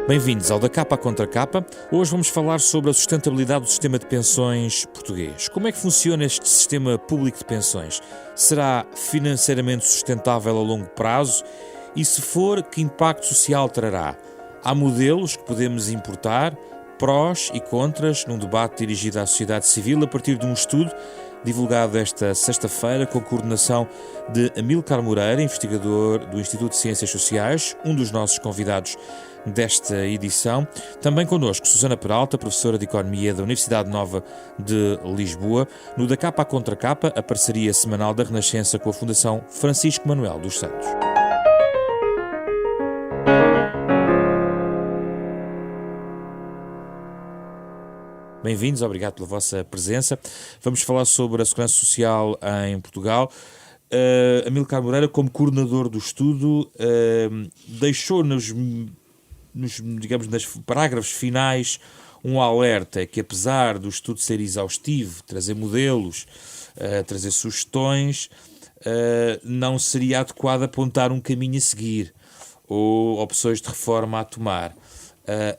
Bem-vindos ao Da Capa à Contra Capa. Hoje vamos falar sobre a sustentabilidade do sistema de pensões português. Como é que funciona este sistema público de pensões? Será financeiramente sustentável a longo prazo? E se for, que impacto social trará? Há modelos que podemos importar, prós e contras, num debate dirigido à sociedade civil a partir de um estudo divulgado esta sexta-feira com a coordenação de Amílcar Moreira, investigador do Instituto de Ciências Sociais, um dos nossos convidados desta edição. Também connosco Susana Peralta, professora de Economia da Universidade Nova de Lisboa, no Da Capa à Contra Capa, a parceria semanal da Renascença com a Fundação Francisco Manuel dos Santos. Bem-vindos, obrigado pela vossa presença. Vamos falar sobre a segurança social em Portugal. Amílcar Moreira, como coordenador do estudo, deixou nos parágrafos finais um alerta que, apesar do estudo ser exaustivo, trazer modelos, trazer sugestões, não seria adequado apontar um caminho a seguir ou opções de reforma a tomar.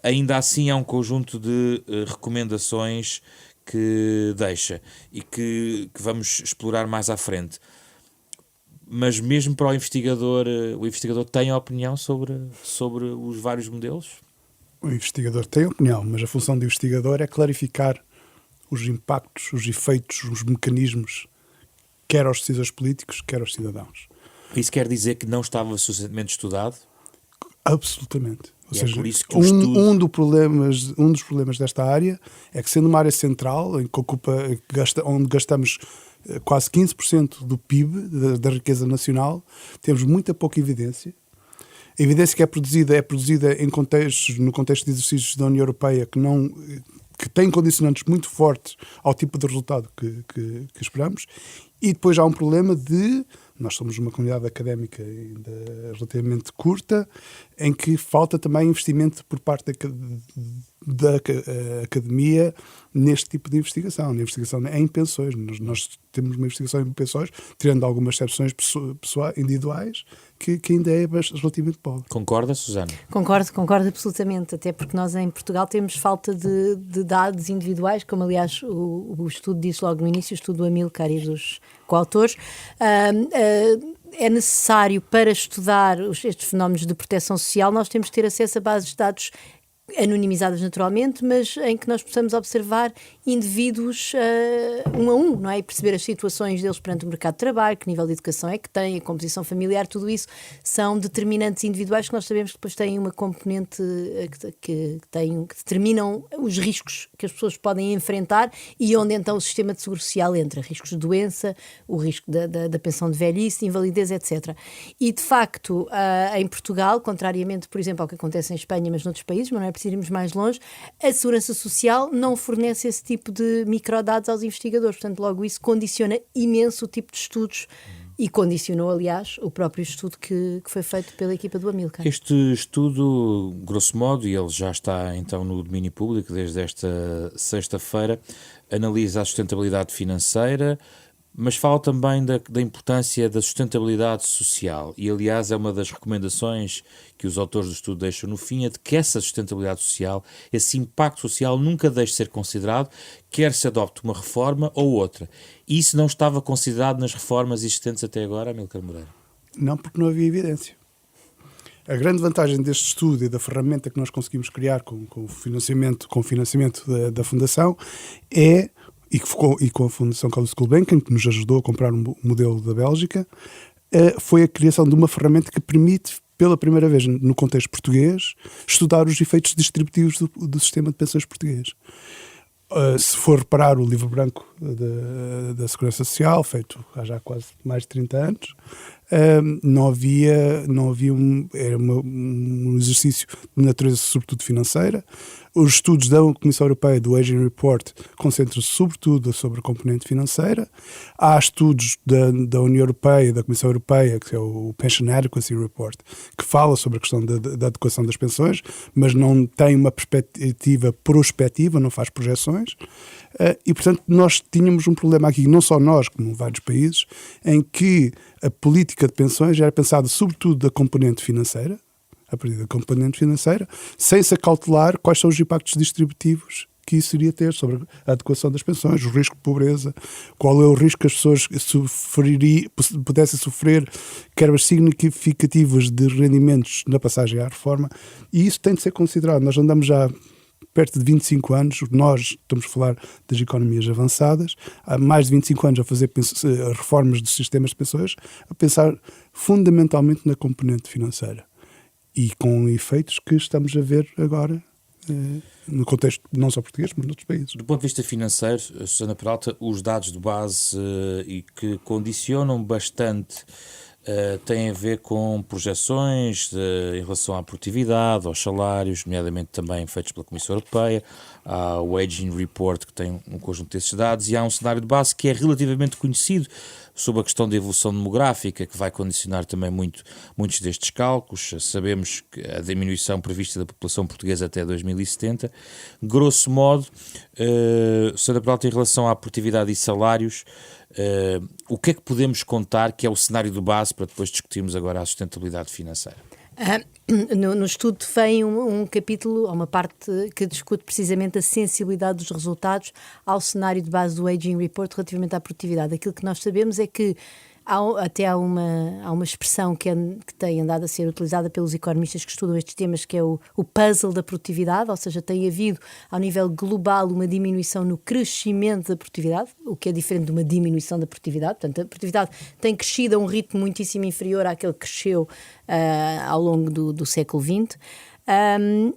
Ainda assim há um conjunto de recomendações que deixa e que vamos explorar mais à frente. Mas mesmo para o investigador tem opinião sobre os vários modelos? O investigador tem opinião, mas a função do investigador é clarificar os impactos, os efeitos, os mecanismos, quer aos decisores políticos, quer aos cidadãos. Isso quer dizer que não estava suficientemente estudado? Absolutamente. Ou seja, por isso que o estudo... um dos problemas desta área é que, sendo uma área central, em que onde gastamos quase 15% do PIB, da riqueza nacional, temos muita pouca evidência. A evidência que é produzida no contexto de exercícios da União Europeia que tem condicionantes muito fortes ao tipo de resultado que esperamos. E depois há um problema de... Nós somos uma comunidade académica ainda relativamente curta, em que falta também investimento por parte da academia neste tipo de investigação. Na investigação em pensões. Nós temos uma investigação em pensões, tirando algumas exceções individuais, que ainda é relativamente pobre. Concorda, Susana? Concordo absolutamente, até porque nós em Portugal temos falta de dados individuais, como aliás o estudo disse logo no início, o estudo do Amílcar e dos coautores. É necessário, para estudar estes fenómenos de proteção social, nós temos que ter acesso a bases de dados anonimizadas naturalmente, mas em que nós possamos observar indivíduos um a um, não é? E perceber as situações deles perante o mercado de trabalho, que nível de educação é que têm, a composição familiar, tudo isso são determinantes individuais que nós sabemos que depois têm uma componente que determinam os riscos que as pessoas podem enfrentar e onde então o sistema de seguro social entra, riscos de doença, o risco da pensão de velhice, de invalidez, etc. E de facto, em Portugal, contrariamente, por exemplo, ao que acontece em Espanha, mas noutros países, mas não é preciso irmos mais longe, a Segurança Social não fornece esse tipo de microdados aos investigadores. Portanto, logo isso condiciona imenso o tipo de estudos e condicionou, aliás, o próprio estudo que foi feito pela equipa do Amílcar. Este estudo, grosso modo, e ele já está então no domínio público desde esta sexta-feira, analisa a sustentabilidade financeira, mas fala também da importância da sustentabilidade social e, aliás, é uma das recomendações que os autores do estudo deixam no fim, é de que essa sustentabilidade social, esse impacto social nunca deixe de ser considerado, quer se adopte uma reforma ou outra. E isso não estava considerado nas reformas existentes até agora, Amílcar Moreira? Não, porque não havia evidência. A grande vantagem deste estudo e da ferramenta que nós conseguimos criar com o financiamento da Fundação é... E com a Fundação Carlos Gulbenkian, que nos ajudou a comprar um modelo da Bélgica, foi a criação de uma ferramenta que permite, pela primeira vez no contexto português, estudar os efeitos distributivos do sistema de pensões português. Se for reparar o livro branco da Segurança Social, feito há já quase mais de 30 anos, era um exercício de natureza sobretudo financeira. Os estudos da Comissão Europeia, do Aging Report, concentram-se sobretudo sobre a componente financeira. Há estudos da União Europeia, da Comissão Europeia, que é o Pension Adequacy Report, que fala sobre a questão da adequação das pensões, mas não tem uma perspectiva prospectiva, não faz projeções. E, portanto, nós tínhamos um problema aqui, não só nós, como vários países, em que a política de pensões era pensada sobretudo da componente financeira, a partir da componente financeira, sem se acautelar quais são os impactos distributivos que isso iria ter sobre a adequação das pensões, o risco de pobreza, qual é o risco que as pessoas pudessem sofrer quebras significativas de rendimentos na passagem à reforma, e isso tem de ser considerado. Nós andamos já perto de 25 anos, nós estamos a falar das economias avançadas, há mais de 25 anos a fazer reformas dos sistemas de pensões, a pensar fundamentalmente na componente financeira, e com efeitos que estamos a ver agora no contexto não só português, mas noutros países. Do ponto de vista financeiro, Susana Peralta, os dados de base e que condicionam bastante têm a ver com projeções em relação à produtividade, aos salários, nomeadamente também feitos pela Comissão Europeia, há o Aging Report, que tem um conjunto desses dados, e há um cenário de base que é relativamente conhecido sobre a questão da evolução demográfica, que vai condicionar também muitos destes cálculos. Sabemos que a diminuição prevista da população portuguesa até 2070. Grosso modo, Susana Peralta, em relação à produtividade e salários, o que é que podemos contar que é o cenário de base para depois discutirmos agora a sustentabilidade financeira? No estudo vem um capítulo, uma parte que discute precisamente a sensibilidade dos resultados ao cenário de base do Aging Report relativamente à produtividade. Aquilo que nós sabemos é que há uma expressão que tem andado a ser utilizada pelos economistas que estudam estes temas, que é o puzzle da produtividade, ou seja, tem havido ao nível global uma diminuição no crescimento da produtividade, o que é diferente de uma diminuição da produtividade. Portanto, a produtividade tem crescido a um ritmo muitíssimo inferior àquele que cresceu ao longo do século XX.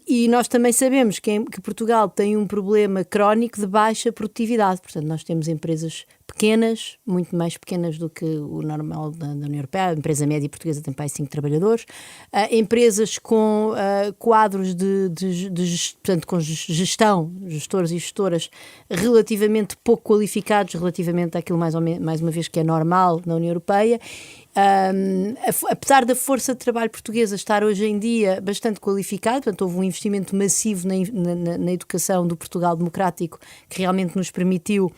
E nós também sabemos que Portugal tem um problema crónico de baixa produtividade. Portanto, nós temos empresas pequenas, muito mais pequenas do que o normal da União Europeia. A empresa média portuguesa tem para aí 5 trabalhadores. Empresas com quadros portanto, com gestores e gestoras relativamente pouco qualificados, relativamente àquilo mais uma vez que é normal na União Europeia. Apesar da força de trabalho portuguesa estar hoje em dia bastante qualificada, portanto houve um investimento massivo na educação do Portugal democrático que realmente nos permitiu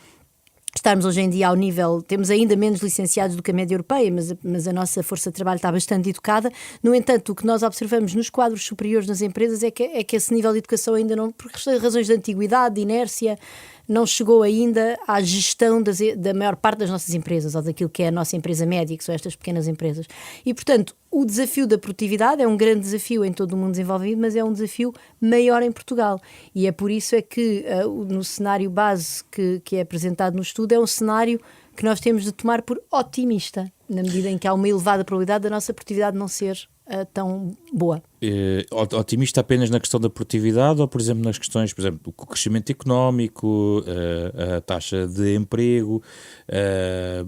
estarmos hoje em dia ao nível, temos ainda menos licenciados do que a média europeia, mas a nossa força de trabalho está bastante educada. No entanto, o que nós observamos nos quadros superiores das empresas é que esse nível de educação ainda não, por razões de antiguidade, de inércia, não chegou ainda à gestão da maior parte das nossas empresas, ou daquilo que é a nossa empresa média, que são estas pequenas empresas. E, portanto, o desafio da produtividade é um grande desafio em todo o mundo desenvolvido, mas é um desafio maior em Portugal. E é por isso é que no cenário base que é apresentado no estudo é um cenário que nós temos de tomar por otimista, na medida em que há uma elevada probabilidade da nossa produtividade não ser tão boa. Otimista apenas na questão da produtividade ou, por exemplo, nas questões, por exemplo, o crescimento económico, a taxa de emprego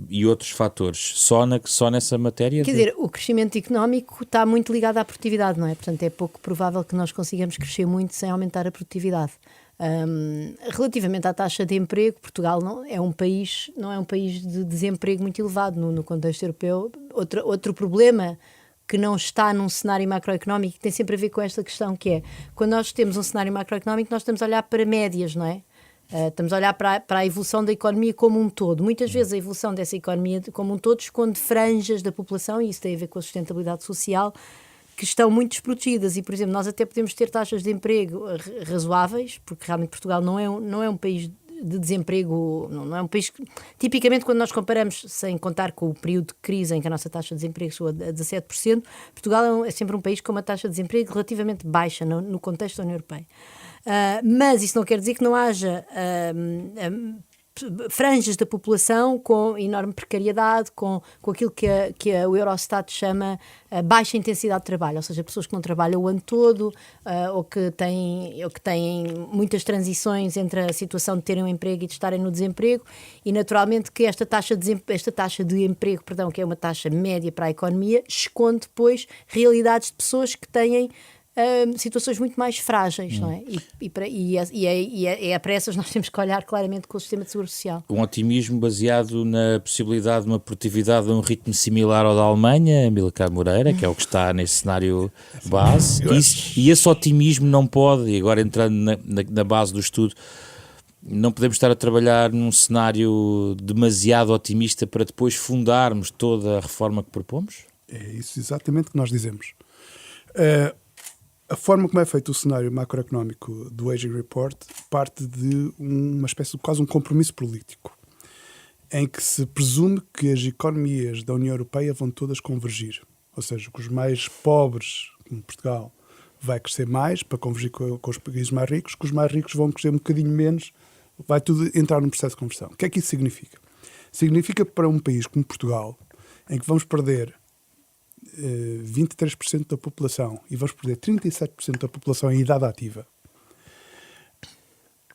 e outros fatores? Só nessa matéria? Quer dizer, o crescimento económico está muito ligado à produtividade, não é? Portanto, é pouco provável que nós consigamos crescer muito sem aumentar a produtividade. Relativamente à taxa de emprego, Portugal não é um país de desemprego muito elevado no contexto europeu. Outro problema que não está num cenário macroeconómico, que tem sempre a ver com esta questão, que é, quando nós temos um cenário macroeconómico, nós estamos a olhar para médias, não é? Estamos a olhar para a evolução da economia como um todo. Muitas vezes a evolução dessa economia como um todo esconde franjas da população, e isso tem a ver com a sustentabilidade social, que estão muito desprotegidas. E, por exemplo, nós até podemos ter taxas de emprego razoáveis, porque realmente Portugal não é um país de desemprego, não é um país que, tipicamente, quando nós comparamos, sem contar com o período de crise em que a nossa taxa de desemprego chegou a 17%, Portugal é sempre um país com uma taxa de desemprego relativamente baixa no contexto da União Europeia. Mas isso não quer dizer que não haja franjas da população com enorme precariedade, com aquilo que o Eurostat chama baixa intensidade de trabalho, ou seja, pessoas que não trabalham o ano todo, ou que têm muitas transições entre a situação de terem um emprego e de estarem no desemprego, e naturalmente que esta taxa de emprego, que é uma taxa média para a economia, esconde depois realidades de pessoas que têm situações muito mais frágeis, não é? E é para essas nós temos que olhar claramente com o sistema de segurança social. Um otimismo baseado na possibilidade de uma produtividade a um ritmo similar ao da Alemanha, Amílcar Moreira, que é o que está nesse cenário base. E esse otimismo não pode, e agora entrando na base do estudo, não podemos estar a trabalhar num cenário demasiado otimista para depois fundarmos toda a reforma que propomos? É isso exatamente que nós dizemos. A forma como é feito o cenário macroeconómico do Aging Report parte de uma espécie de quase um compromisso político, em que se presume que as economias da União Europeia vão todas convergir. Ou seja, que os mais pobres, como Portugal, vai crescer mais para convergir com os países mais ricos, que os mais ricos vão crescer um bocadinho menos, vai tudo entrar num processo de conversão. O que é que isso significa? Significa para um país como Portugal, em que vamos perder 23% da população e vamos perder 37% da população em idade ativa,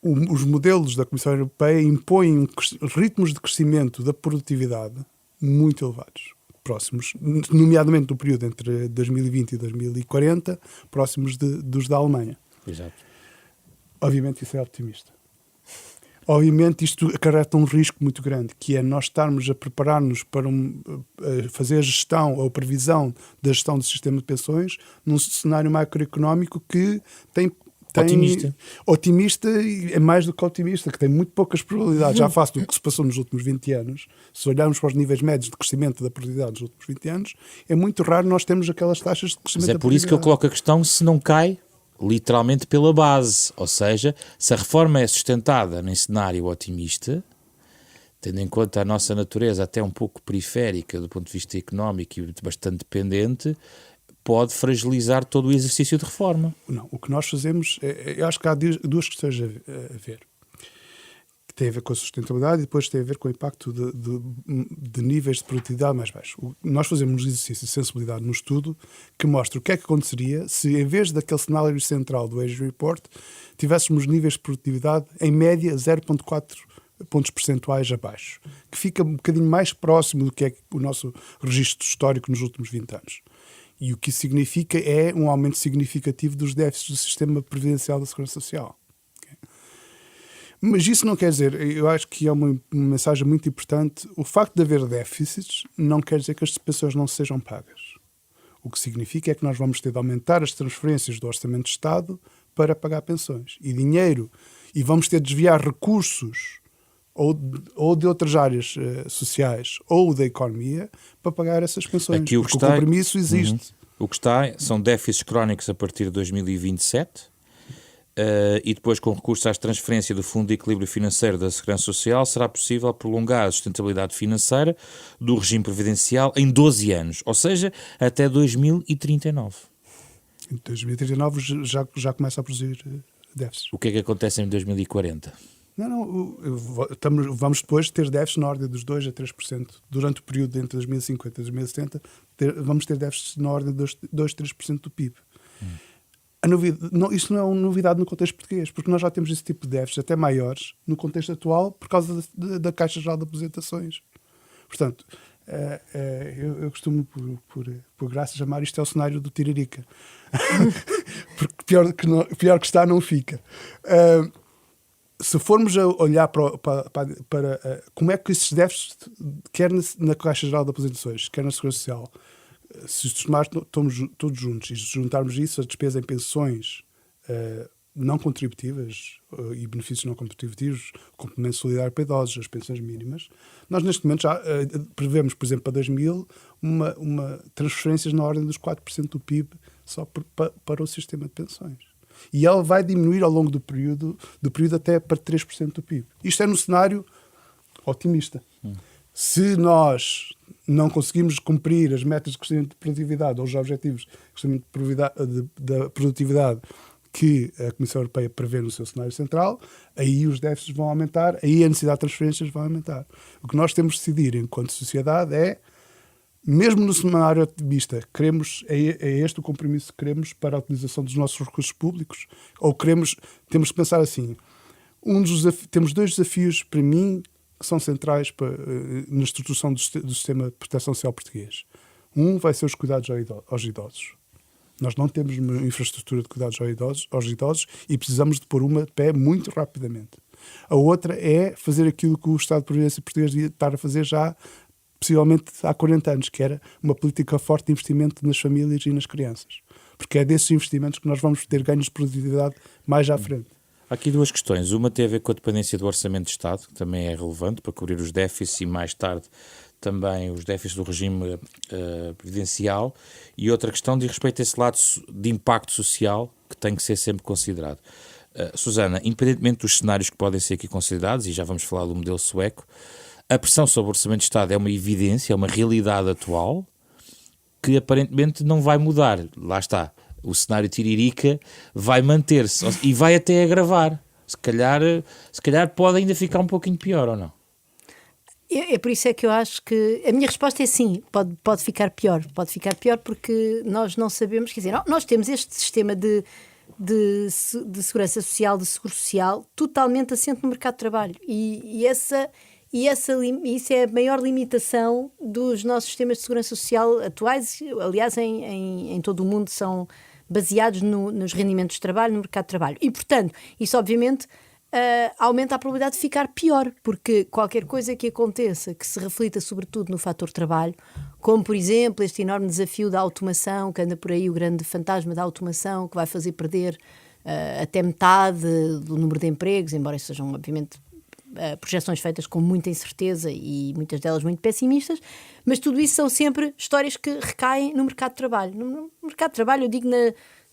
os modelos da Comissão Europeia impõem ritmos de crescimento da produtividade muito elevados, próximos, nomeadamente no período entre 2020 e 2040, próximos dos da Alemanha. Exato. Obviamente isso é optimista. Obviamente isto acarreta um risco muito grande, que é nós estarmos a preparar-nos para fazer a gestão ou a previsão da gestão do sistema de pensões num cenário macroeconómico que tem otimista e é mais do que otimista, que tem muito poucas probabilidades, já face do que se passou nos últimos 20 anos. Se olharmos para os níveis médios de crescimento da produtividade nos últimos 20 anos, é muito raro nós termos aquelas taxas de crescimento. Mas é por isso que eu coloco a questão se não cai literalmente pela base, ou seja, se a reforma é sustentada num cenário otimista, tendo em conta a nossa natureza até um pouco periférica do ponto de vista económico e bastante dependente, pode fragilizar todo o exercício de reforma. Não, o que nós fazemos, eu acho que há duas questões a ver, que tem a ver com a sustentabilidade e depois tem a ver com o impacto de níveis de produtividade mais baixos. Nós fazemos um exercício de sensibilidade no estudo que mostra o que é que aconteceria se, em vez daquele cenário central do Aging Report, tivéssemos níveis de produtividade, em média, 0,4 pontos percentuais abaixo, que fica um bocadinho mais próximo do que é o nosso registro histórico nos últimos 20 anos. E o que isso significa é um aumento significativo dos déficits do sistema previdencial da Segurança Social. Okay? Mas isso não quer dizer, eu acho que é uma mensagem muito importante, o facto de haver déficits não quer dizer que as pensões não sejam pagas. O que significa é que nós vamos ter de aumentar as transferências do Orçamento de Estado para pagar pensões. E dinheiro, e vamos ter de desviar recursos ou de outras áreas sociais ou da economia para pagar essas pensões. Aqui o compromisso existe. O que está são déficits crónicos a partir de 2027 e depois, com recurso às transferências do Fundo de Equilíbrio Financeiro da Segurança Social, será possível prolongar a sustentabilidade financeira do regime previdencial em 12 anos, ou seja, até 2039. Em 2039 já começa a produzir déficits. O que é que acontece em 2040? Vamos depois ter déficits na ordem dos 2% a 3%. Durante o período entre 2050 e 2070, vamos ter déficits na ordem dos 2 a 3% do PIB. Isso não é uma novidade no contexto português, porque nós já temos esse tipo de déficits até maiores no contexto atual por causa da Caixa Geral de Aposentações. Portanto, eu costumo, por graça, chamar isto é o cenário do Tiririca. Porque pior que está não fica. Se formos a olhar para como é que esses déficits, quer na Caixa Geral de Aposentações, quer na Segurança Social, se somarmos todos juntos e juntarmos isso a despesa em pensões não contributivas e benefícios não contributivos, complemento solidário para idosos, as pensões mínimas, nós neste momento já prevemos, por exemplo, para 2000, uma transferências na ordem dos 4% do PIB só para o sistema de pensões. E ela vai diminuir ao longo do período até para 3% do PIB. Isto é no cenário otimista. Se nós não conseguimos cumprir as metas de crescimento de produtividade ou os objetivos de crescimento da produtividade que a Comissão Europeia prevê no seu cenário central, aí os déficits vão aumentar, aí a necessidade de transferências vai aumentar. O que nós temos de decidir enquanto sociedade é, mesmo no cenário otimista, é este o compromisso que queremos para a utilização dos nossos recursos públicos? Ou temos que pensar assim, temos dois desafios para mim que são centrais na estruturação do sistema de proteção social português. Um vai ser os cuidados aos idosos. Nós não temos uma infraestrutura de cuidados aos idosos e precisamos de pôr uma de pé muito rapidamente. A outra é fazer aquilo que o Estado de Providência português devia estar a fazer já, possivelmente há 40 anos, que era uma política forte de investimento nas famílias e nas crianças. Porque é desses investimentos que nós vamos ter ganhos de produtividade mais à frente. Há aqui duas questões. Uma tem a ver com a dependência do Orçamento de Estado, que também é relevante para cobrir os déficits e mais tarde também os déficits do regime previdencial, e outra questão diz respeito a esse lado de impacto social que tem que ser sempre considerado. Susana, independentemente dos cenários que podem ser aqui considerados, e já vamos falar do modelo sueco, a pressão sobre o Orçamento de Estado é uma evidência, é uma realidade atual que aparentemente não vai mudar. Lá está, o cenário tiririca vai manter-se e vai até agravar. Se calhar pode ainda ficar um pouquinho pior, ou não? É por isso é que eu acho que a minha resposta é sim, pode ficar pior. Pode ficar pior porque nós não sabemos, quer dizer, nós temos este sistema de segurança social, de seguro social, totalmente assente no mercado de trabalho. Isso é a maior limitação dos nossos sistemas de segurança social atuais. Aliás, em todo o mundo são baseados nos rendimentos de trabalho, no mercado de trabalho. E, portanto, isso obviamente aumenta a probabilidade de ficar pior, porque qualquer coisa que aconteça, que se reflita sobretudo no fator trabalho, como, por exemplo, este enorme desafio da automação, que anda por aí, o grande fantasma da automação, que vai fazer perder até metade do número de empregos, embora sejam, obviamente, projeções feitas com muita incerteza e muitas delas muito pessimistas, mas tudo isso são sempre histórias que recaem no mercado de trabalho. No mercado de trabalho, eu digo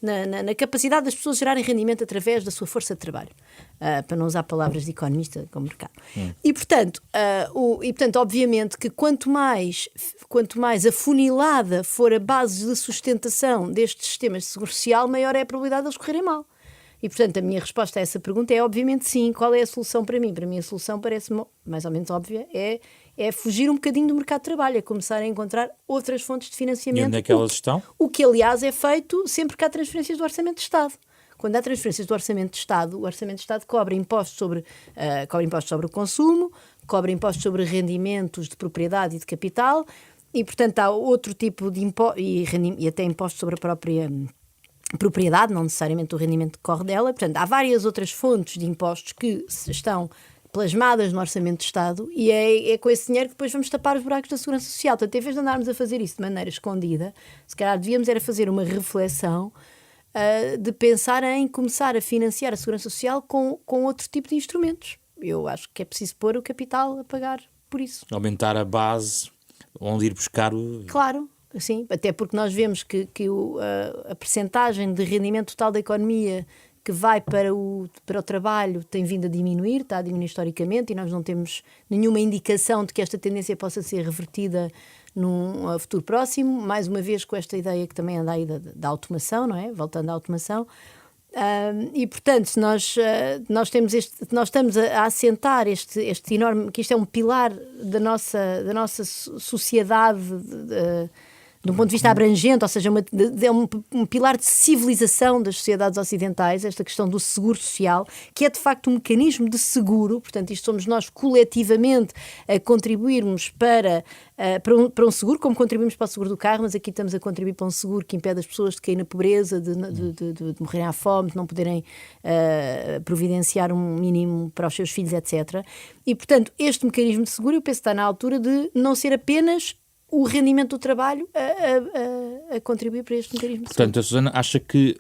na capacidade das pessoas gerarem rendimento através da sua força de trabalho, para não usar palavras de economista como mercado. E, portanto, obviamente que quanto mais afunilada for a base de sustentação destes sistemas de segurança social, maior é a probabilidade de eles correrem mal. E, portanto, a minha resposta a essa pergunta é, obviamente, sim. Qual é a solução para mim? Para mim, a solução parece mais ou menos óbvia, é fugir um bocadinho do mercado de trabalho, é começar a encontrar outras fontes de financiamento. E onde é que elas estão? O que, aliás, é feito sempre que há transferências do Orçamento de Estado. Quando há transferências do Orçamento de Estado, o Orçamento de Estado cobra impostos sobre o consumo, cobra impostos sobre rendimentos de propriedade e de capital, e, portanto, há outro tipo de impostos, e até impostos sobre a própria propriedade, não necessariamente o rendimento que corre dela. Portanto, há várias outras fontes de impostos que estão plasmadas no Orçamento de Estado, e é com esse dinheiro que depois vamos tapar os buracos da segurança social. Portanto, em vez de andarmos a fazer isso de maneira escondida, se calhar devíamos era fazer uma reflexão de pensar em começar a financiar a segurança social com outro tipo de instrumentos. Eu acho que é preciso pôr o capital a pagar por isso. Aumentar a base onde ir buscar o... Claro. Sim, até porque nós vemos que a percentagem de rendimento total da economia que vai para o trabalho tem vindo a diminuir, está a diminuir historicamente, e nós não temos nenhuma indicação de que esta tendência possa ser revertida num futuro próximo, mais uma vez com esta ideia que também anda aí da automação, não é? Voltando à automação. E, portanto, se nós estamos a assentar este enorme, que isto é um pilar da nossa sociedade, de um ponto de vista abrangente, ou seja, é um pilar de civilização das sociedades ocidentais, esta questão do seguro social, que é de facto um mecanismo de seguro. Portanto, isto somos nós coletivamente a contribuirmos para um seguro, como contribuímos para o seguro do carro, mas aqui estamos a contribuir para um seguro que impede as pessoas de cair na pobreza, de morrerem à fome, de não poderem providenciar um mínimo para os seus filhos, etc. E, portanto, este mecanismo de seguro, eu penso que está na altura de não ser apenas o rendimento do trabalho a contribuir para este mecanismo. Portanto, a Susana acha que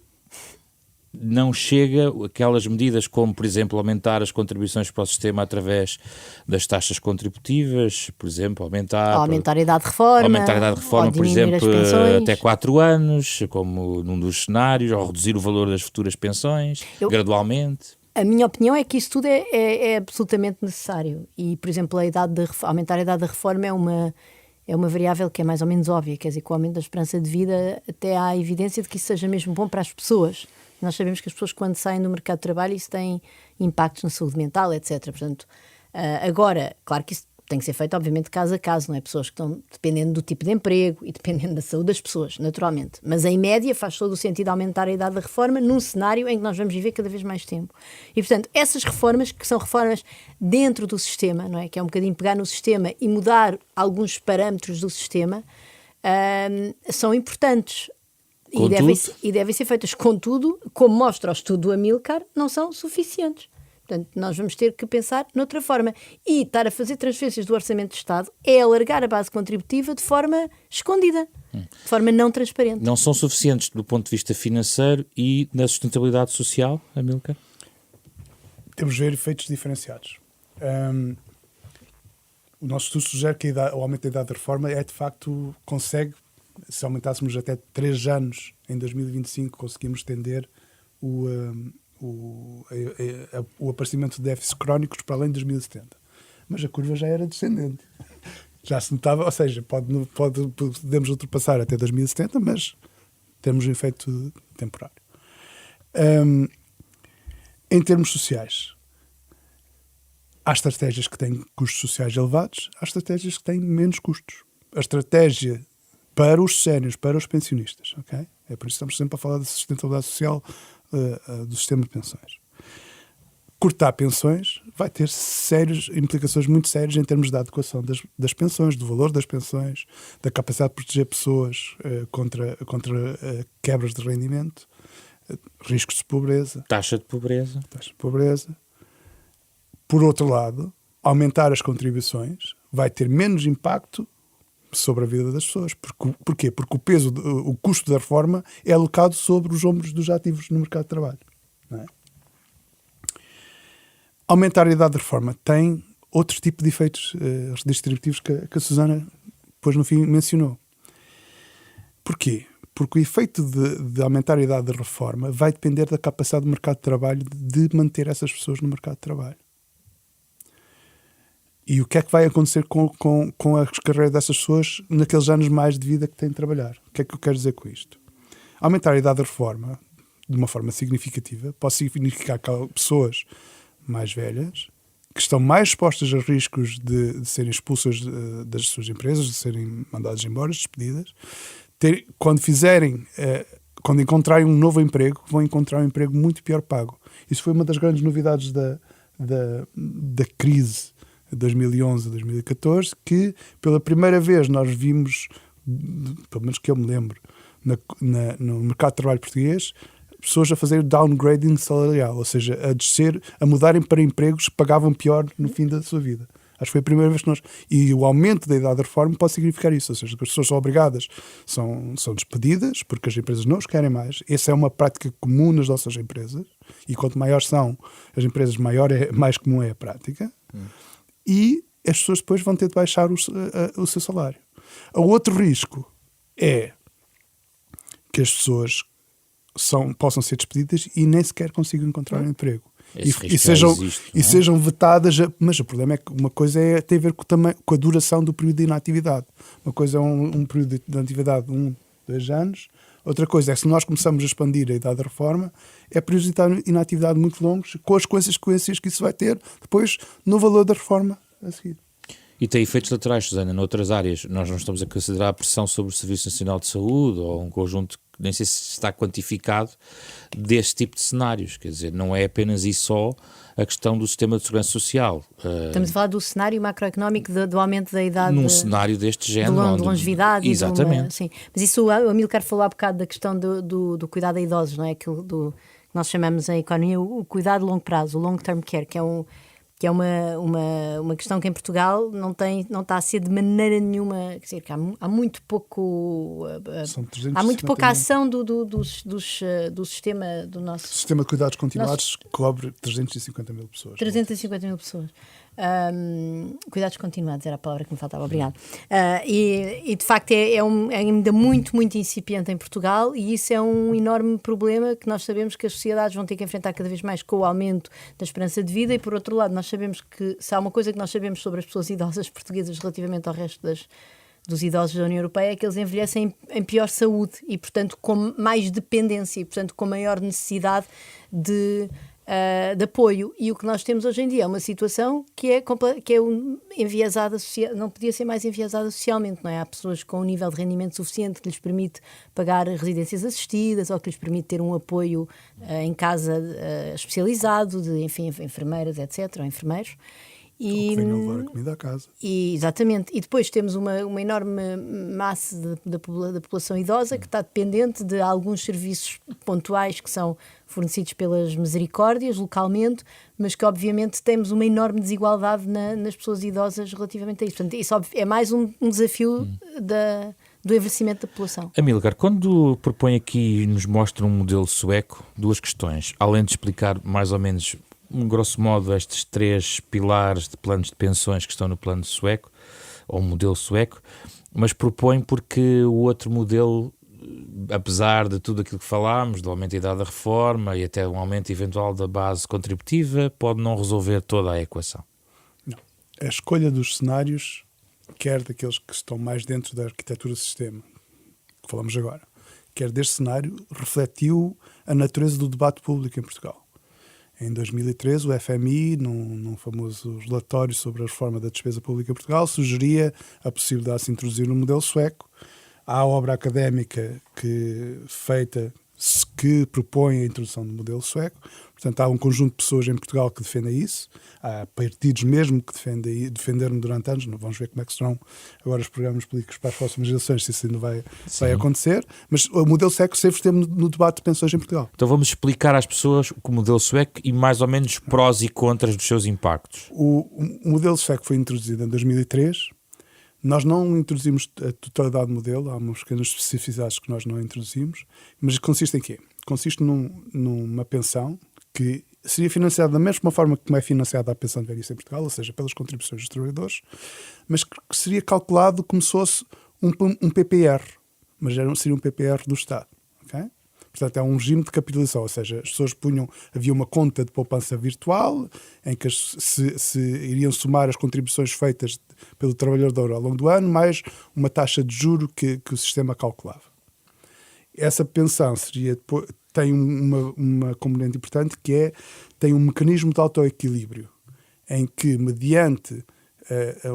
não chega aquelas medidas como, por exemplo, aumentar as contribuições para o sistema através das taxas contributivas, por exemplo, aumentar a idade de reforma, por exemplo, até 4 anos, como num dos cenários, ou reduzir o valor das futuras pensões, gradualmente. A minha opinião é que isso tudo é absolutamente necessário. E, por exemplo, aumentar a idade da reforma é uma variável que é mais ou menos óbvia, quer dizer, com o aumento da esperança de vida até há evidência de que isso seja mesmo bom para as pessoas. Nós sabemos que as pessoas, quando saem do mercado de trabalho, isso tem impactos na saúde mental, etc. Portanto, agora, claro que isso tem que ser feito, obviamente, caso a caso, não é? Pessoas que estão dependendo do tipo de emprego e dependendo da saúde das pessoas, naturalmente. Mas, em média, faz todo o sentido aumentar a idade da reforma num cenário em que nós vamos viver cada vez mais tempo. E, portanto, essas reformas, que são reformas dentro do sistema, não é? Que é um bocadinho pegar no sistema e mudar alguns parâmetros do sistema, são importantes. E devem ser feitas. Contudo, como mostra o estudo do Amilcar, não são suficientes. Portanto, nós vamos ter que pensar noutra forma. E estar a fazer transferências do Orçamento de Estado é alargar a base contributiva de forma escondida, de forma não transparente. Não são suficientes do ponto de vista financeiro e na sustentabilidade social, Amilcar? Temos de ver efeitos diferenciados. O nosso estudo sugere que o aumento da idade da reforma de facto consegue, se aumentássemos até 3 anos em 2025, conseguimos estender o aparecimento de déficits crónicos para além de 2070. Mas a curva já era descendente. Já se notava, ou seja, podemos ultrapassar até 2070, mas temos um efeito temporário. Em termos sociais, há estratégias que têm custos sociais elevados, há estratégias que têm menos custos. A estratégia para os séniores, para os pensionistas, ok? É por isso que estamos sempre a falar da sustentabilidade social do sistema de pensões. Cortar pensões vai ter implicações muito sérias em termos da adequação das pensões, do valor das pensões, da capacidade de proteger pessoas contra quebras de rendimento, riscos de pobreza. Taxa de pobreza. Por outro lado, aumentar as contribuições vai ter menos impacto sobre a vida das pessoas. Porquê? Porque o custo da reforma é alocado sobre os ombros dos ativos no mercado de trabalho. Não é? Aumentar a idade de reforma tem outro tipo de efeitos redistributivos que a Susana depois no fim mencionou. Porquê? Porque o efeito de aumentar a idade de reforma vai depender da capacidade do mercado de trabalho de manter essas pessoas no mercado de trabalho. E o que é que vai acontecer com as carreiras dessas pessoas naqueles anos mais de vida que têm de trabalhar? O que é que eu quero dizer com isto? Aumentar a idade da reforma de uma forma significativa pode significar que há pessoas mais velhas que estão mais expostas a riscos de serem expulsas das suas empresas, de serem mandadas embora, despedidas. Quando encontrarem um novo emprego, vão encontrar um emprego muito pior pago. Isso foi uma das grandes novidades da crise de 2011 a 2014, que pela primeira vez nós vimos, pelo menos que eu me lembro, no mercado de trabalho português, pessoas a fazer downgrading salarial, ou seja, a mudarem para empregos que pagavam pior no fim da sua vida. Acho que foi a primeira vez que nós... E o aumento da idade da reforma pode significar isso, ou seja, que as pessoas são obrigadas, são despedidas, porque as empresas não os querem mais. Essa é uma prática comum nas nossas empresas, e quanto maiores são as empresas, mais comum é a prática. E as pessoas depois vão ter de baixar o seu salário. O outro risco é que as pessoas possam ser despedidas e nem sequer consigam encontrar um emprego. E sejam vetadas, mas o problema é que uma coisa tem a ver com a duração do período de inatividade. Uma coisa é um período de inatividade de 1, 2 anos, outra coisa é que se nós começamos a expandir a idade da reforma, é períodos de inatividade muito longos, com as consequências que isso vai ter depois no valor da reforma a seguir. E tem efeitos laterais, Susana, noutras áreas. Nós não estamos a considerar a pressão sobre o Serviço Nacional de Saúde ou um conjunto que nem sei se está quantificado deste tipo de cenários. Quer dizer, não é apenas e só a questão do sistema de segurança social. Estamos a falar do cenário macroeconómico do aumento da idade. Num cenário deste género. De longevidade. Exatamente. Sim. Mas isso, o Amílcar falou há bocado da questão do cuidado a idosos, não é? Aquilo que nós chamamos em economia o cuidado a longo prazo, o long-term care, que é uma questão que em Portugal não está a ser de maneira nenhuma, quer dizer, que há muito pouco há muito pouca ação do sistema do nosso... O sistema de cuidados continuados cobre 350 mil pessoas. 350 mil pessoas. Cuidados continuados era a palavra que me faltava, obrigado. E de facto é ainda muito, muito incipiente em Portugal, e isso é um enorme problema que nós sabemos que as sociedades vão ter que enfrentar cada vez mais com o aumento da esperança de vida. E por outro lado, nós sabemos que se há uma coisa que nós sabemos sobre as pessoas idosas portuguesas relativamente ao resto dos idosos da União Europeia, é que eles envelhecem em pior saúde e, portanto, com mais dependência e, portanto, com maior necessidade de apoio. E o que nós temos hoje em dia é uma situação que é enviesada, não podia ser mais enviesada socialmente, não é? Há pessoas com um nível de rendimento suficiente que lhes permite pagar residências assistidas ou que lhes permite ter um apoio em casa especializado, de, enfim, enfermeiras, etc., ou enfermeiros. E vem levar a comida à casa. Exatamente. E depois temos uma enorme massa da população idosa que está dependente de alguns serviços pontuais que são fornecidos pelas misericórdias localmente, mas que obviamente temos uma enorme desigualdade nas pessoas idosas relativamente a isso. Portanto, isso é mais um desafio do envelhecimento da população. Amílcar, quando propõe aqui e nos mostra um modelo sueco, duas questões. Além de explicar mais ou menos grosso modo, estes 3 pilares de planos de pensões que estão no plano sueco, ou modelo sueco, mas propõe porque o outro modelo, apesar de tudo aquilo que falámos, do aumento da idade da reforma e até um aumento eventual da base contributiva, pode não resolver toda a equação. Não. A escolha dos cenários, quer daqueles que estão mais dentro da arquitetura do sistema, que falamos agora, quer deste cenário, refletiu a natureza do debate público em Portugal. Em 2013, o FMI, num famoso relatório sobre a reforma da despesa pública em Portugal, sugeria a possibilidade de se introduzir no modelo sueco. Há obra académica que propõe a introdução do modelo sueco. Portanto, há um conjunto de pessoas em Portugal que defendem isso. Há partidos mesmo que defenderam durante anos. Não vamos ver como é que serão agora os programas políticos para as próximas eleições, se isso ainda vai acontecer. Mas o modelo sueco sempre esteve no debate de pensões em Portugal. Então vamos explicar às pessoas o modelo sueco e mais ou menos prós e contras dos seus impactos. O modelo sueco foi introduzido em 2003. Nós não introduzimos a totalidade do modelo, há umas pequenas especificidades que nós não introduzimos, mas consiste em quê? Consiste numa pensão que seria financiada da mesma forma como é financiada a pensão de velhice em Portugal, ou seja, pelas contribuições dos trabalhadores, mas que seria calculado como se fosse um PPR, mas seria um PPR do Estado. Okay? Portanto, é um regime de capitalização, ou seja, as pessoas havia uma conta de poupança virtual em que se iriam somar as contribuições feitas pelo trabalhador ao longo do ano, mais uma taxa de juro que o sistema calculava. Essa pensão tem uma componente importante tem um mecanismo de autoequilíbrio, em que, mediante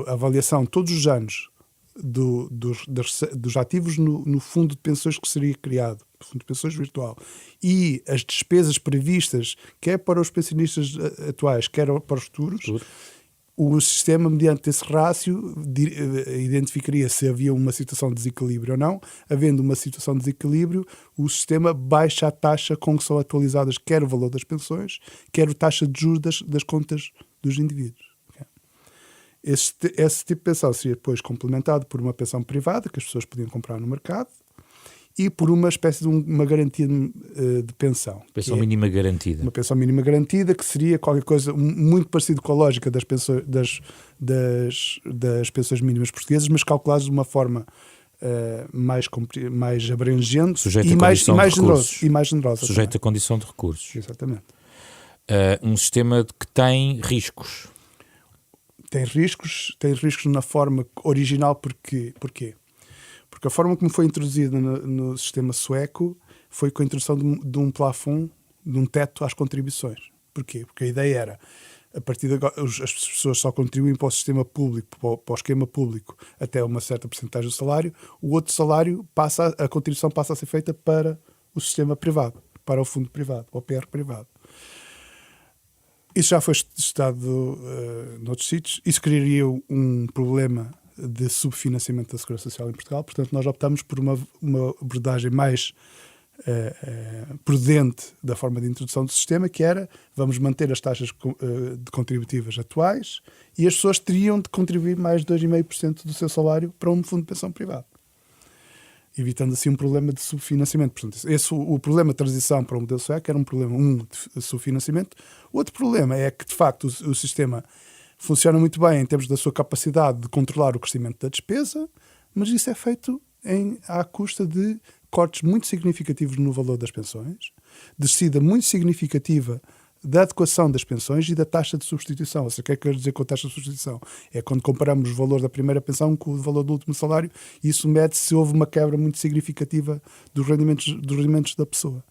a avaliação todos os anos dos ativos no fundo de pensões que seria criado, fundo de pensões virtual, e as despesas previstas, quer para os pensionistas atuais, quer para os futuros, o sistema, mediante esse rácio, identificaria se havia uma situação de desequilíbrio ou não. Havendo uma situação de desequilíbrio, o sistema baixa a taxa com que são atualizadas quer o valor das pensões, quer a taxa de juros das contas dos indivíduos. Esse tipo de pensão seria depois complementado por uma pensão privada, que as pessoas podiam comprar no mercado, e por uma espécie de uma garantia de pensão. Pensão mínima garantida. Uma pensão mínima garantida, que seria qualquer coisa muito parecido com a lógica das pensões mínimas portuguesas, mas calculadas de uma forma mais abrangente e mais generosa. Sujeito a condição de recursos. Exatamente. Um sistema que tem riscos. Tem riscos na forma original. Porquê? Porque a forma como foi introduzida no sistema sueco foi com a introdução de um plafond, de um teto às contribuições. Porquê? Porque a ideia era, a partir de agora, as pessoas só contribuem para o sistema público, para o esquema público, até uma certa porcentagem do salário. O outro salário, a contribuição passa a ser feita para o sistema privado, para o fundo privado, para o PR privado. Isso já foi testado noutros sítios. Isso criaria um problema de subfinanciamento da Segurança Social em Portugal. Portanto, nós optamos por uma abordagem mais prudente da forma de introdução do sistema, que era, vamos manter as taxas de contributivas atuais e as pessoas teriam de contribuir mais de 2,5% do seu salário para um fundo de pensão privado, evitando assim um problema de subfinanciamento. Portanto, o problema de transição para o modelo sueco era um problema de subfinanciamento. Outro problema é que, de facto, o sistema funciona muito bem em termos da sua capacidade de controlar o crescimento da despesa, mas isso é feito à custa de cortes muito significativos no valor das pensões, descida muito significativa da adequação das pensões e da taxa de substituição. Ou seja, o que é que quer dizer com a taxa de substituição? É quando comparamos o valor da primeira pensão com o valor do último salário, e isso mede se houve uma quebra muito significativa dos rendimentos da pessoa.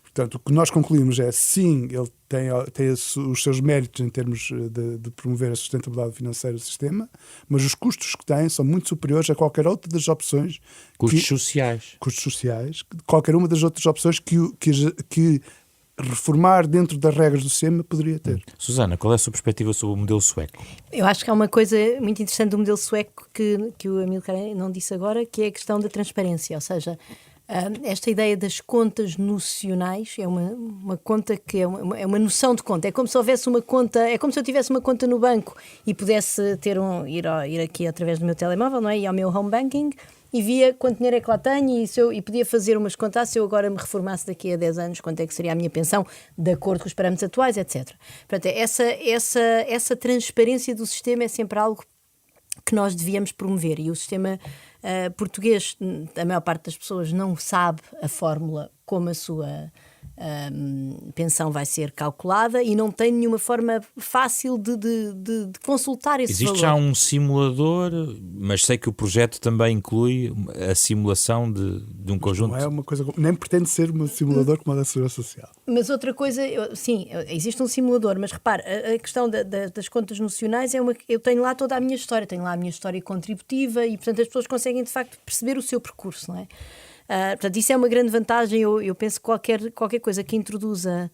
Portanto, o que nós concluímos é, sim, ele tem os seus méritos em termos de promover a sustentabilidade financeira do sistema, mas os custos que tem são muito superiores a qualquer outra das opções. Custos sociais. Qualquer uma das outras opções que reformar dentro das regras do sistema poderia ter. Susana, qual é a sua perspectiva sobre o modelo sueco? Eu acho que há uma coisa muito interessante do modelo sueco que o Amílcar não disse agora, que é a questão da transparência, ou seja, esta ideia das contas nocionais é uma conta que é uma noção de conta. É como se houvesse uma conta, é como se eu tivesse uma conta no banco e pudesse ir aqui através do meu telemóvel, não é? E ao meu home banking e via quanto dinheiro é que lá tenho e podia fazer umas contas se eu agora me reformasse daqui a 10 anos, quanto é que seria a minha pensão, de acordo com os parâmetros atuais, etc. Portanto, essa transparência do sistema é sempre algo que nós devíamos promover, e o sistema português, a maior parte das pessoas não sabe a fórmula como a sua pensão vai ser calculada e não tem nenhuma forma fácil de consultar esse valor. Existe já um simulador, mas sei que o projeto também inclui a simulação de um conjunto. Não é uma coisa, nem pretende ser um simulador como a da Segurança Social. Mas outra coisa, sim, existe um simulador, mas repare, a questão das contas nocionais eu tenho lá toda a minha história, tenho lá a minha história contributiva e, portanto, as pessoas conseguem de facto perceber o seu percurso, não é? Portanto, isso é uma grande vantagem. Eu penso que qualquer coisa que introduza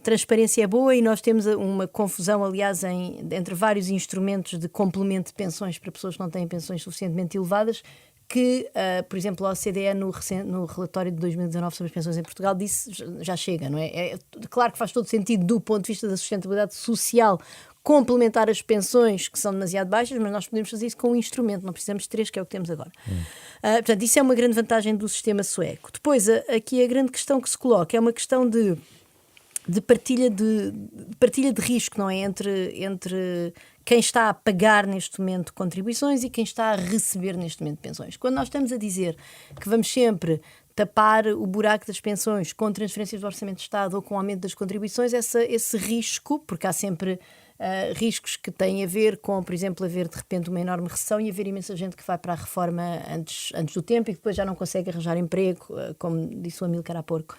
transparência é boa, e nós temos uma confusão, aliás, entre vários instrumentos de complemento de pensões para pessoas que não têm pensões suficientemente elevadas, que, por exemplo, a OCDE no relatório de 2019 sobre as pensões em Portugal disse já chega, não é? É claro que faz todo sentido do ponto de vista da sustentabilidade social complementar as pensões que são demasiado baixas, mas nós podemos fazer isso com um instrumento, não precisamos de 3, que é o que temos agora. Portanto, isso é uma grande vantagem do sistema sueco. Depois, aqui a grande questão que se coloca é uma questão de partilha de risco, não é? Entre quem está a pagar neste momento contribuições e quem está a receber neste momento pensões. Quando nós estamos a dizer que vamos sempre tapar o buraco das pensões com transferências do Orçamento de Estado ou com aumento das contribuições, esse risco, porque há sempre riscos que têm a ver com, por exemplo, haver de repente uma enorme recessão e haver imensa gente que vai para a reforma antes do tempo e que depois já não consegue arranjar emprego, como disse o Amílcar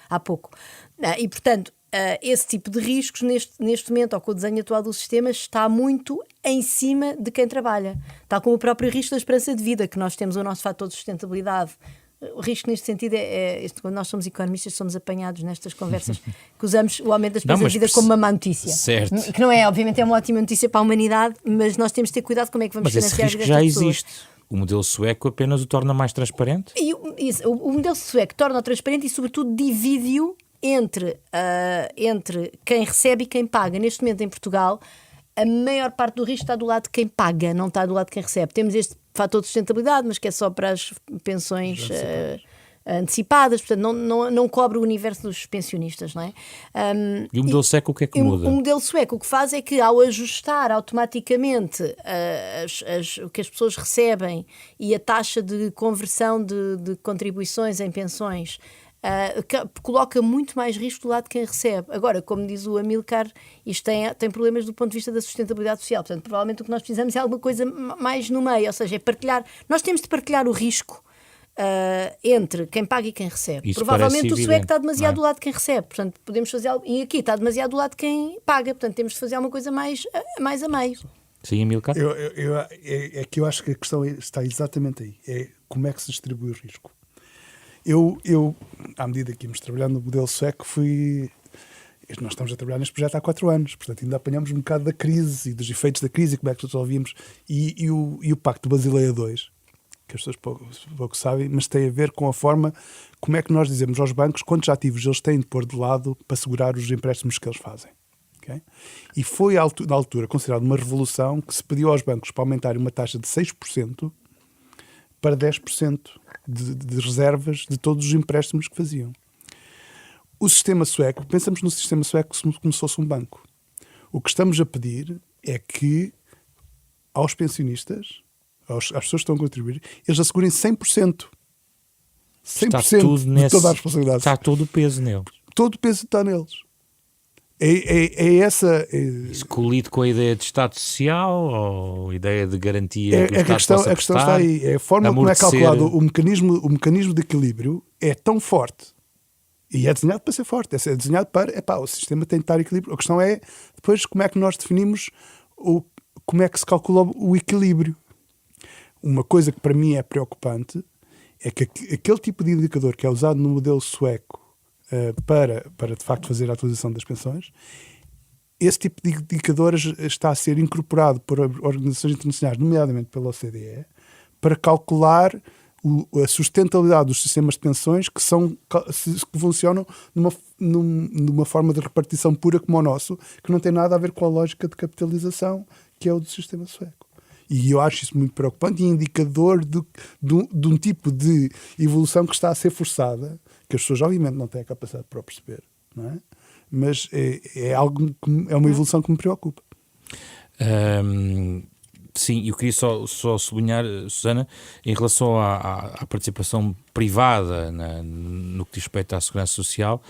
há pouco. E, portanto, esse tipo de riscos, neste momento, ou com o desenho atual do sistema, está muito em cima de quem trabalha. Tal como o próprio risco da esperança de vida, que nós temos o nosso fator de sustentabilidade. O risco neste sentido quando nós somos economistas, somos apanhados nestas conversas que usamos o aumento da esperança de vida como uma má notícia. Certo. Que não é, obviamente, é uma ótima notícia para a humanidade, mas nós temos de ter cuidado como é que vamos financiar. Mas esse risco já existe. O modelo sueco apenas o torna mais transparente? O modelo sueco torna-o transparente e, sobretudo, divide-o entre quem recebe e quem paga. Neste momento, em Portugal, a maior parte do risco está do lado de quem paga, não está do lado de quem recebe. Temos este fator de sustentabilidade, mas que é só para as pensões antecipadas, portanto não cobre o universo dos pensionistas, não é? E o modelo sueco o que é que muda? O modelo sueco o que faz é que, ao ajustar automaticamente o que as pessoas recebem e a taxa de conversão de contribuições em pensões, coloca muito mais risco do lado de quem recebe. Agora, como diz o Amílcar, isto tem problemas do ponto de vista da sustentabilidade social. Portanto, provavelmente o que nós precisamos é alguma coisa mais no meio, ou seja, é partilhar. Nós temos de partilhar o risco entre quem paga e quem recebe. Isso provavelmente o sueco está demasiado do lado de quem recebe. Portanto, podemos fazer algo. E aqui está demasiado do lado de quem paga. Portanto, temos de fazer alguma coisa mais a meio. Sim, Amílcar? É que eu acho que a questão está exatamente aí. É como é que se distribui o risco. Eu, à medida que íamos trabalhando no modelo sueco, nós estamos a trabalhar neste projeto há 4 anos, portanto ainda apanhamos um bocado da crise e dos efeitos da crise e como é que resolvíamos. E o Pacto Basileia II, que as pessoas pouco sabem, mas tem a ver com a forma como é que nós dizemos aos bancos quantos ativos eles têm de pôr de lado para segurar os empréstimos que eles fazem. Okay? E foi, na altura, considerado uma revolução que se pediu aos bancos para aumentarem uma taxa de 6% para 10% de reservas de todos os empréstimos que faziam. O sistema sueco, pensamos no sistema sueco como se fosse um banco. O que estamos a pedir é que aos pensionistas, às pessoas que estão a contribuir, eles assegurem 100%. 100% de toda a responsabilidade. Está todo o peso neles. Todo o peso está neles. É essa... Isso colido com a ideia de Estado Social ou a ideia de garantia que o Estado possa a questão está aí. É a forma como é calculado o mecanismo de equilíbrio é tão forte. E é desenhado para ser forte. É desenhado para... o sistema tem de estar equilíbrio. A questão é depois como é que nós definimos como é que se calcula o equilíbrio. Uma coisa que para mim é preocupante é que aquele tipo de indicador que é usado no modelo sueco para de facto fazer a atualização das pensões, esse tipo de indicadores está a ser incorporado por organizações internacionais, nomeadamente pela OCDE, para calcular a sustentabilidade dos sistemas de pensões que funcionam numa forma de repartição pura como o nosso, que não tem nada a ver com a lógica de capitalização que é o do sistema sueco. E eu acho isso muito preocupante e indicador de um tipo de evolução que está a ser forçada, que as pessoas obviamente não têm a capacidade para perceber, não é? Mas é uma evolução que me preocupa. Sim, eu queria só sublinhar, Susana, em relação à participação privada no que diz respeito à segurança social,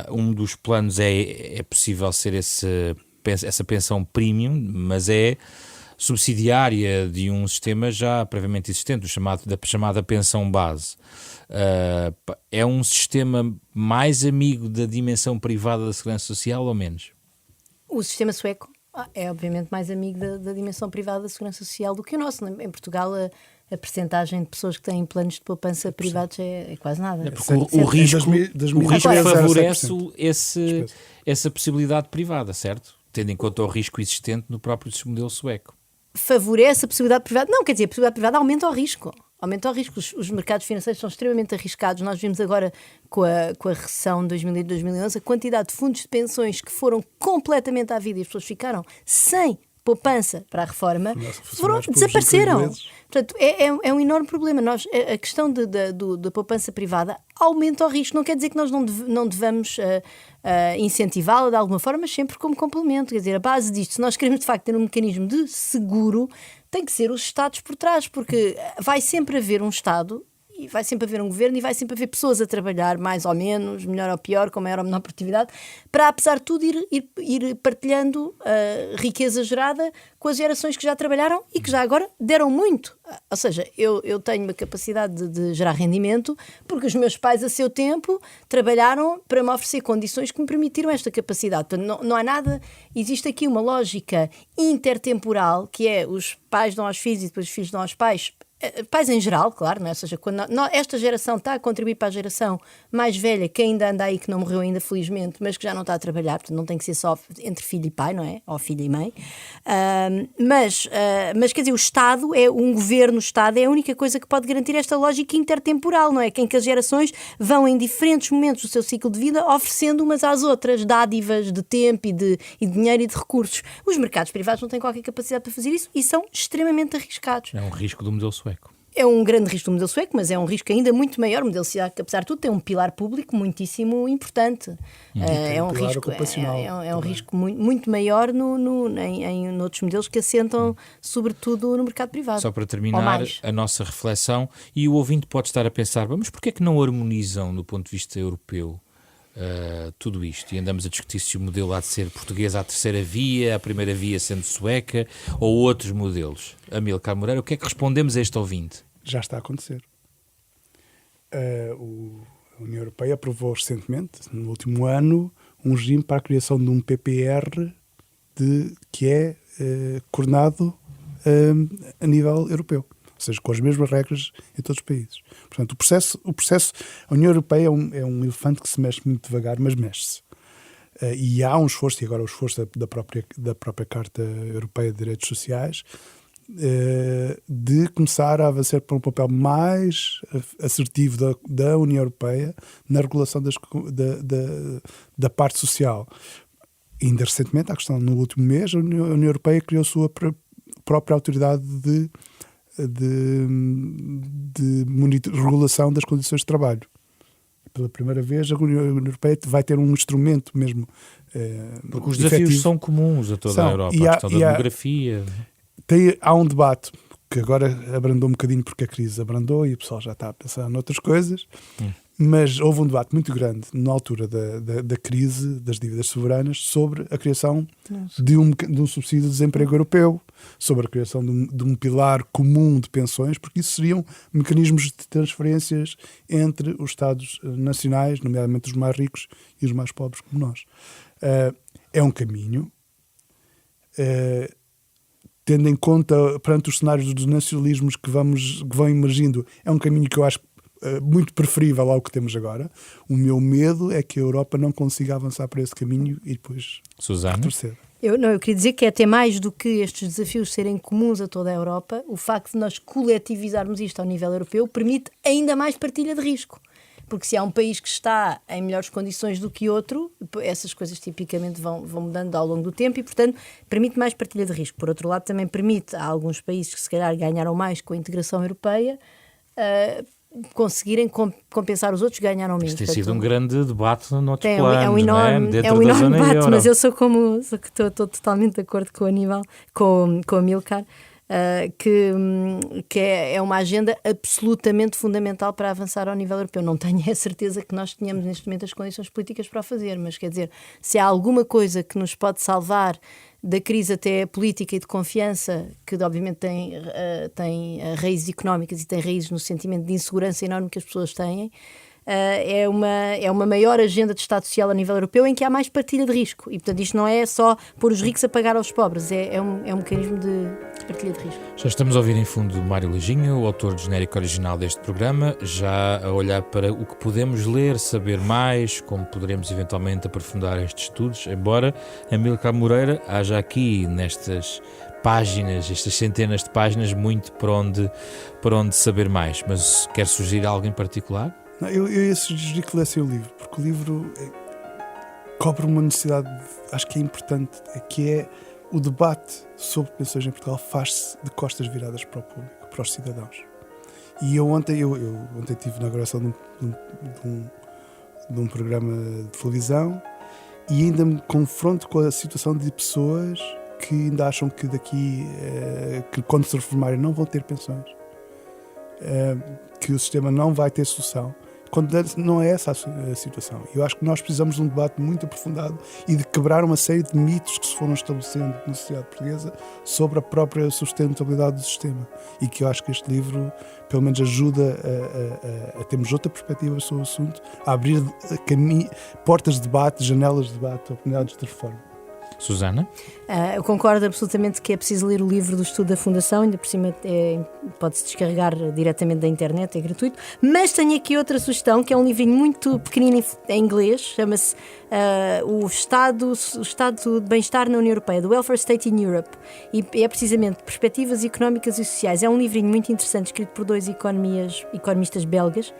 um dos planos é possível ser essa pensão premium, mas é subsidiária de um sistema já previamente existente, da chamada pensão base. É um sistema mais amigo da dimensão privada da segurança social ou menos? O sistema sueco é obviamente mais amigo da dimensão privada da segurança social do que o nosso. Em Portugal a percentagem de pessoas que têm planos de poupança privados é quase nada. Porque o risco favorece essa possibilidade privada, certo? Tendo em conta o risco existente no próprio modelo sueco. Favorece a possibilidade privada? Não, quer dizer, a possibilidade privada aumenta o risco. Aumenta o risco. Os mercados financeiros são extremamente arriscados. Nós vimos agora com a recessão de 2008 e 2011 a quantidade de fundos de pensões que foram completamente à vida e as pessoas ficaram sem poupança para a reforma, desapareceram. Portanto, é um enorme problema. A questão da poupança privada aumenta o risco. Não quer dizer que nós não devamos incentivá-la de alguma forma, mas sempre como complemento. Quer dizer, a base disto, se nós queremos de facto ter um mecanismo de seguro, tem que ser os Estados por trás, porque vai sempre haver um Estado e vai sempre haver um governo e vai sempre haver pessoas a trabalhar mais ou menos, melhor ou pior, com maior ou menor produtividade, para, apesar de tudo, ir partilhando a riqueza gerada com as gerações que já trabalharam e que já agora deram muito. Ou seja, eu tenho uma capacidade de gerar rendimento porque os meus pais, a seu tempo, trabalharam para me oferecer condições que me permitiram esta capacidade. Portanto, não há nada... Existe aqui uma lógica intertemporal, que é os pais dão aos filhos e depois os filhos dão aos pais em geral, claro, não é? Ou seja, quando esta geração está a contribuir para a geração mais velha, que ainda anda aí, que não morreu ainda felizmente, mas que já não está a trabalhar, portanto não tem que ser só entre filho e pai, não é? Ou filho e mãe. Mas quer dizer, o Estado um governo, o Estado é a única coisa que pode garantir esta lógica intertemporal, não é? Em que as gerações vão em diferentes momentos do seu ciclo de vida oferecendo umas às outras dádivas de tempo e de dinheiro e de recursos. Os mercados privados não têm qualquer capacidade para fazer isso e são extremamente arriscados. É um risco do modelo sueco. É um grande risco do modelo sueco, mas é um risco ainda muito maior. O modelo sueco, apesar de tudo, tem um pilar público muitíssimo importante. É um risco muito maior em outros modelos que assentam, sobretudo, no mercado privado. Só para terminar a nossa reflexão, e o ouvinte pode estar a pensar, mas porquê é que não harmonizam, do ponto de vista europeu, tudo isto? E andamos a discutir se o modelo há de ser português à terceira via, a primeira via sendo sueca, ou outros modelos. Amílcar Moreira, o que é que respondemos a este ouvinte? Já está a acontecer. A União Europeia aprovou recentemente, no último ano, um regime para a criação de um PPR que é coordenado a nível europeu. Ou seja, com as mesmas regras em todos os países. Portanto, o processo a União Europeia é um elefante que se mexe muito devagar, mas mexe-se. E há um esforço, e agora o esforço da própria Carta Europeia de Direitos Sociais, de começar a avançar para um papel mais assertivo da União Europeia na regulação da parte social. E ainda recentemente, no último mês, a União Europeia criou a sua própria autoridade de regulação das condições de trabalho. Pela primeira vez, a União Europeia vai ter um instrumento mesmo porque os desafios efetivo. São comuns a toda a Europa, a questão da demografia. Há um debate que agora abrandou um bocadinho porque a crise abrandou e o pessoal já está a pensar noutras coisas, mas houve um debate muito grande na altura da crise das dívidas soberanas sobre a criação de um subsídio de desemprego europeu, sobre a criação de um pilar comum de pensões, porque isso seriam mecanismos de transferências entre os Estados nacionais, nomeadamente os mais ricos e os mais pobres como nós. É um caminho, tendo em conta, perante os cenários dos nacionalismos que vão emergindo, é um caminho que eu acho muito preferível ao que temos agora. O meu medo é que a Europa não consiga avançar por esse caminho e depois retroceder. Eu queria dizer que é até mais do que estes desafios serem comuns a toda a Europa, o facto de nós coletivizarmos isto ao nível europeu permite ainda mais partilha de risco. porque se há um país que está em melhores condições do que outro, essas coisas tipicamente vão mudando ao longo do tempo e, portanto, permite mais partilha de risco. Por outro lado, também permite a alguns países que se calhar ganharam mais com a integração europeia conseguirem compensar os outros que ganharam menos. Isto tem sido um grande debate no outro plano, plano, é um enorme, dentro é um da enorme zona debate, euro. mas eu estou totalmente de acordo com o Aníbal, com a Amílcar, que é uma agenda absolutamente fundamental para avançar ao nível europeu. Não tenho a certeza que nós tenhamos neste momento as condições políticas para o fazer, mas quer dizer, se há alguma coisa que nos pode salvar da crise até política e de confiança, que obviamente tem raízes económicas e tem raízes no sentimento de insegurança enorme que as pessoas têm, é uma maior agenda de Estado Social a nível europeu em que há mais partilha de risco. E, portanto, isto não é só pôr os ricos a pagar aos pobres, é um mecanismo de partilha de risco. Já estamos a ouvir em fundo Mário Leginho, o autor do genérico original deste programa, já a olhar para o que podemos ler, saber mais, como poderemos eventualmente aprofundar estes estudos, embora Amílcar Moreira haja aqui nestas páginas, estas centenas de páginas, muito para onde saber mais. Mas quer sugerir algo em particular? Não, eu ia sugerir que lessem o livro, porque o livro cobre uma necessidade, acho que é importante, que é o debate sobre pensões em Portugal faz-se de costas viradas para o público, para os cidadãos. E eu ontem estive na gravação de um programa de televisão e ainda me confronto com a situação de pessoas que ainda acham que daqui, que quando se reformarem não vão ter pensões, que o sistema não vai ter solução, quando não é essa a situação. Eu acho que nós precisamos de um debate muito aprofundado e de quebrar uma série de mitos que se foram estabelecendo na sociedade portuguesa sobre a própria sustentabilidade do sistema, e que eu acho que este livro pelo menos ajuda a termos outra perspectiva sobre o assunto, a abrir portas de debate, janelas de debate, oportunidades de reforma. Susana? Eu concordo absolutamente que é preciso ler o livro do estudo da Fundação, ainda por cima pode-se descarregar diretamente da internet, é gratuito, mas tenho aqui outra sugestão, que é um livrinho muito pequenino em inglês, chama-se o Estado de Bem-Estar na União Europeia, The Welfare State in Europe, e é precisamente Perspectivas Económicas e Sociais. É um livrinho muito interessante, escrito por dois economistas belgas.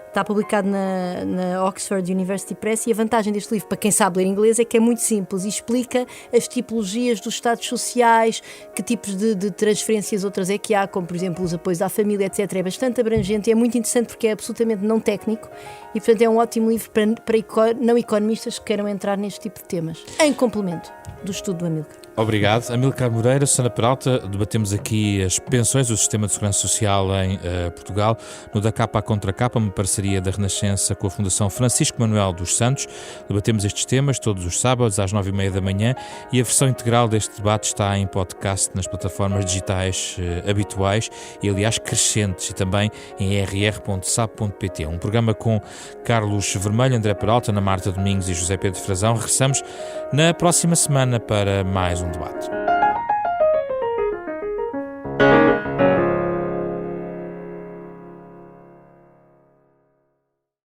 Está publicado na Oxford University Press, e a vantagem deste livro, para quem sabe ler inglês, é que é muito simples e explica as tipologias dos estados sociais, que tipos de transferências outras é que há, como por exemplo os apoios à família, etc. É bastante abrangente e é muito interessante porque é absolutamente não técnico e, portanto, é um ótimo livro para não economistas que queiram entrar neste tipo de temas, em complemento do estudo do Amílcar. Obrigado. Amílcar Moreira, Susana Peralta, debatemos aqui as pensões, o sistema de segurança social em Portugal, no Da Capa à Contra Capa, uma parceria da Renascença com a Fundação Francisco Manuel dos Santos. Debatemos estes temas todos os sábados às 9h30 da manhã, e a versão integral deste debate está em podcast nas plataformas digitais habituais e, aliás, crescentes, e também em rr.sab.pt. Um programa com Carlos Vermelho, André Peralta, Ana Marta Domingos e José Pedro Frazão. Regressamos na próxima semana para mais um debate.